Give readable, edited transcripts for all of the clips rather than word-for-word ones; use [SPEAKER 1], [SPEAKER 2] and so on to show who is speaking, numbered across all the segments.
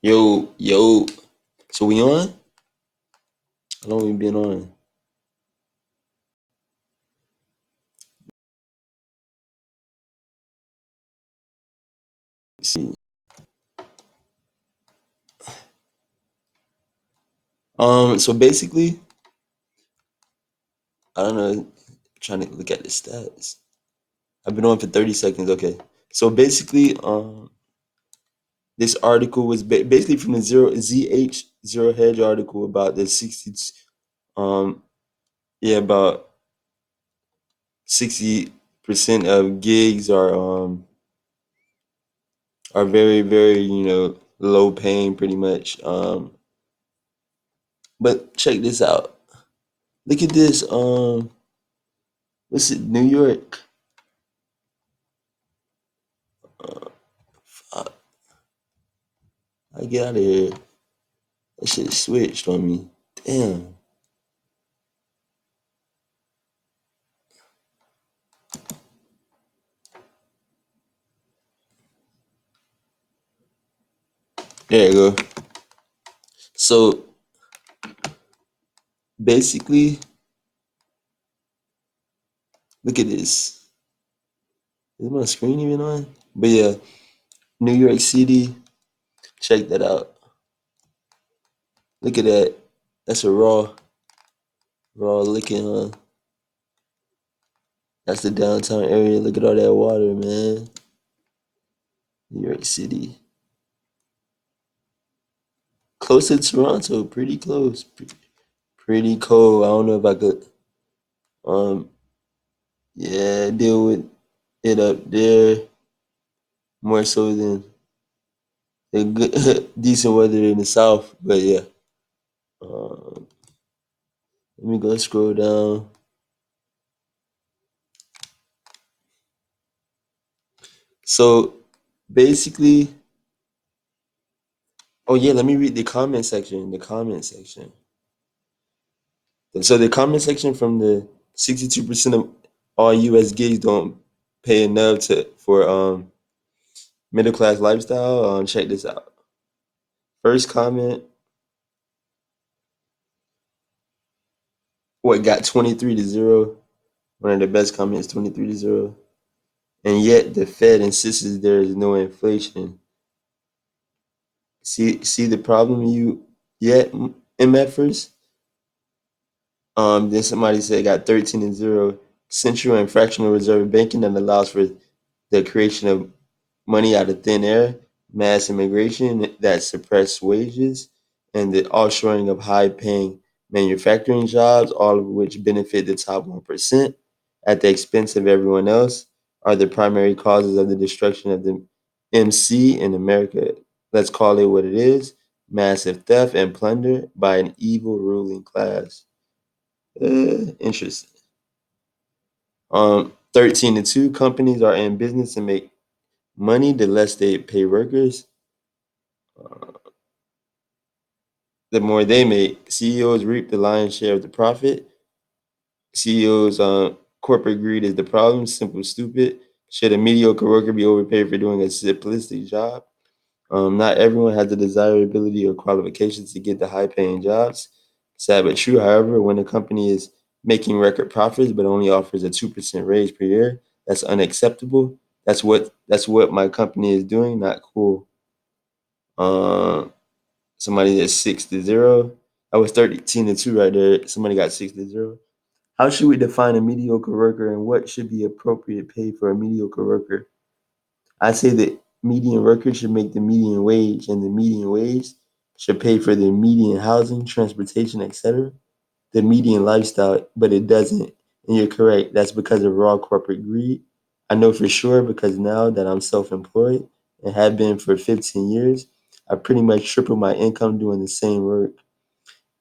[SPEAKER 1] Yo, yo. So we on? How long we been on? Let's see. So basically, I don't know, trying to look at the stats. I've been on for 30 seconds. Okay. So basically, this article was basically from the zero ZH Zero Hedge article about the 60 um yeah, about 60% of gigs are very, very, low paying pretty much. But check this out. Look at this. What's it? New York. Uh, I get out of here. That shit switched on me. Damn. There you go. So basically, look at this. Is my screen even on? But yeah, New York City. Check that out. Look at that. That's a raw looking. That's the downtown area. Look at all that water, man. New York City. Close to Toronto. Pretty close. Pretty cold. I don't know if I could. Um. Yeah, deal with it up there more so than a good, decent weather in the south. But yeah, let me go scroll down. So basically, oh yeah, let me read the comment section. The comment section. So the comment section from the 62% of all U.S. gigs don't pay enough to for middle class lifestyle. Check this out. First comment, what got 23-0. One of the best comments, 23-0. And yet the Fed insists there is no inflation. See the problem you yet MFers? Then somebody said got 13-0. Central and fractional reserve banking that allows for the creation of money out of thin air, mass immigration that suppress wages, and the offshoring of high paying manufacturing jobs, all of which benefit the top 1% at the expense of everyone else, are the primary causes of the destruction of the MC in America. Let's call it what it is: massive theft and plunder by an evil ruling class. Interesting. 13-2, companies are in business to make money. The less they pay workers, the more they make. CEOs reap the lion's share of the profit. CEOs, corporate greed is the problem. Simple, stupid. Should a mediocre worker be overpaid for doing a simplistic job? Not everyone has the desirability or qualifications to get the high paying jobs. Sad but true. However, when a company is making record profits but only offers a 2% raise per year, that's unacceptable. That's what my company is doing. Not cool. Um, Somebody that's 6-0. I was 13-2 right there. Somebody got 6-0. How should we define a mediocre worker and what should be appropriate pay for a mediocre worker? I say that median workers should make the median wage, and the median wage should pay for the median housing, transportation, etc., the median lifestyle, but it doesn't. And you're correct. That's because of raw corporate greed. I know for sure because now that I'm self employed and have been for 15 years, I pretty much tripled my income doing the same work,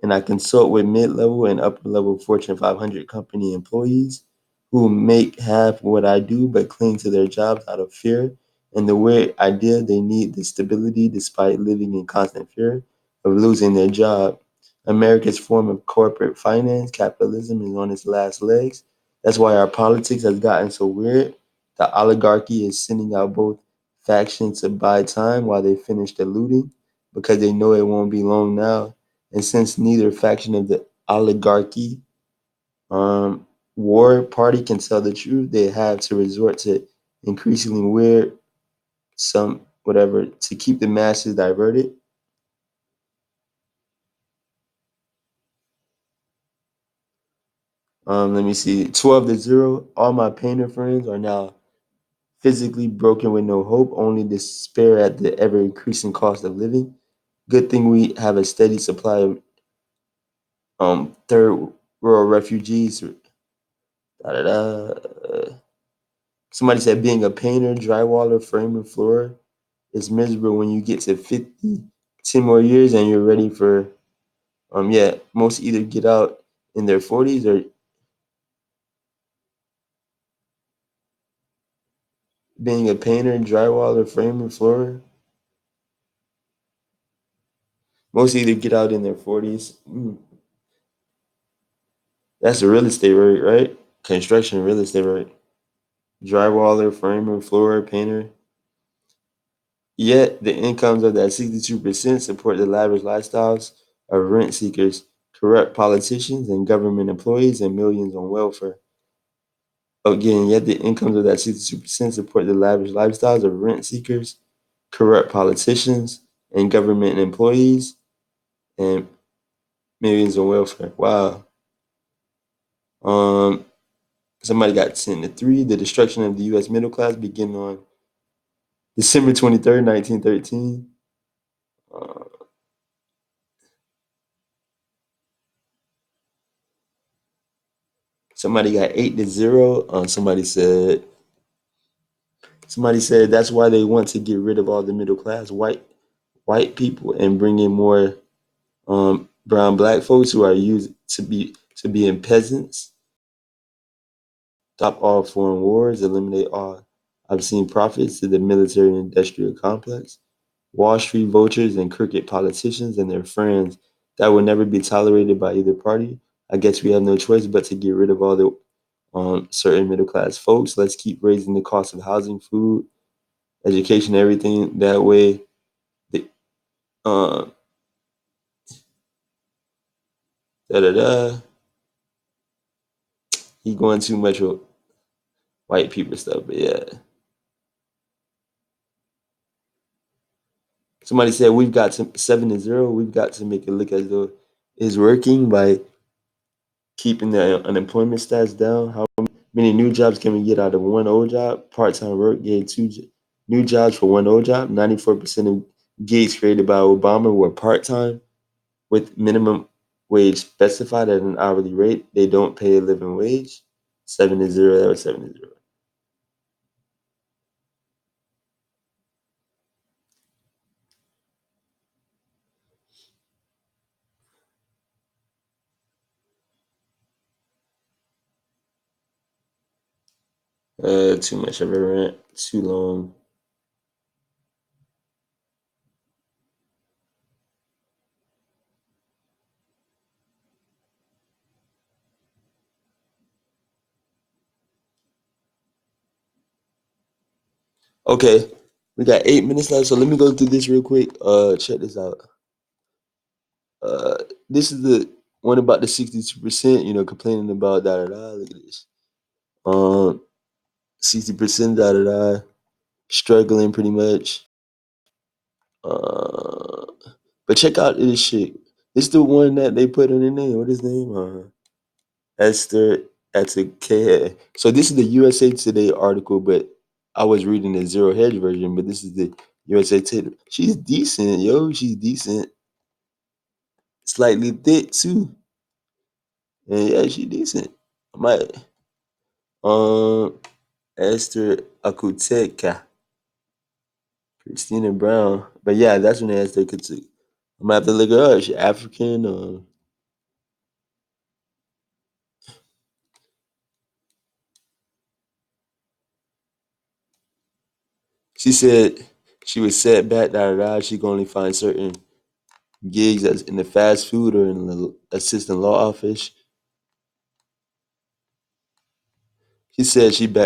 [SPEAKER 1] and I consult with mid-level and upper-level Fortune 500 company employees who make half what I do but cling to their jobs out of fear and the weird idea they need the stability despite living in constant fear of losing their job. America's form of corporate finance, capitalism, is on its last legs. That's why our politics has gotten so weird. The oligarchy is sending out both factions to buy time while they finish the looting, because they know it won't be long now. And since neither faction of the oligarchy um, war party can tell the truth, they have to resort to increasingly weird, some whatever, to keep the masses diverted. Let me see. 12-0. All my painter friends are now physically broken with no hope, only despair at the ever increasing cost of living. Good thing we have a steady supply of third world refugees. Da, da, da. Somebody said being a painter, drywaller, framer, floor is miserable when you get to 50, 10 more years and you're ready for yeah, most either get out in their 40s or being a painter, drywaller, framer, floor. Most either get out in their 40s. That's a real estate rate, right? Construction real estate rate. Drywaller, framer, floor, painter. Yet the incomes of that 62% support the lavish lifestyles of rent seekers, corrupt politicians, and government employees, and millions on welfare. Again, yet the incomes of that 62% support the lavish lifestyles of rent seekers, corrupt politicians, and government employees, and millions on welfare. Wow. Um, Somebody got 10-3. The destruction of the U.S. middle class began on December 23rd, 1913. Uh, Somebody got 8-0. Somebody said that's why they want to get rid of all the middle class white people and bring in more brown black folks who are used to be in peasants. Stop all foreign wars, eliminate all obscene profits to the military and industrial complex. Wall Street vultures and crooked politicians and their friends that will never be tolerated by either party. I guess we have no choice but to get rid of all the certain middle class folks. Let's keep raising the cost of housing, food, education, everything. That way, the, uh, da da da. He going too much with white people stuff, but yeah. Somebody said we've got to 7-0. We've got to make it look as though it's working by keeping the unemployment stats down. How many new jobs can we get out of one old job? Part-time work gave new jobs for one old job. 94% of gigs created by Obama were part-time with minimum wage specified at an hourly rate. They don't pay a living wage. 7-0. That was 7-0. Too much of a rant. Too long. Okay, we got 8 minutes left, so let me go through this real quick. Check this out. Uh, this is the one about the 62%. Complaining about da da da. Look at this. 60% da da da. Struggling pretty much. Uh, but check out this shit. This the one that they put in the name. What is his name? Esther K. So this is the USA Today article, but I was reading the Zero Hedge version, but this is the USA Today. She's decent, yo. She's decent. Slightly thick too. And yeah, she decent. I might Esther Akuteka, Christina Brown. But yeah, that's when Esther Akuteka. I'm gonna have to look her up. She African. She said she was set back, da da da. She can only find certain gigs as in the fast food or in the assistant law office. She said she back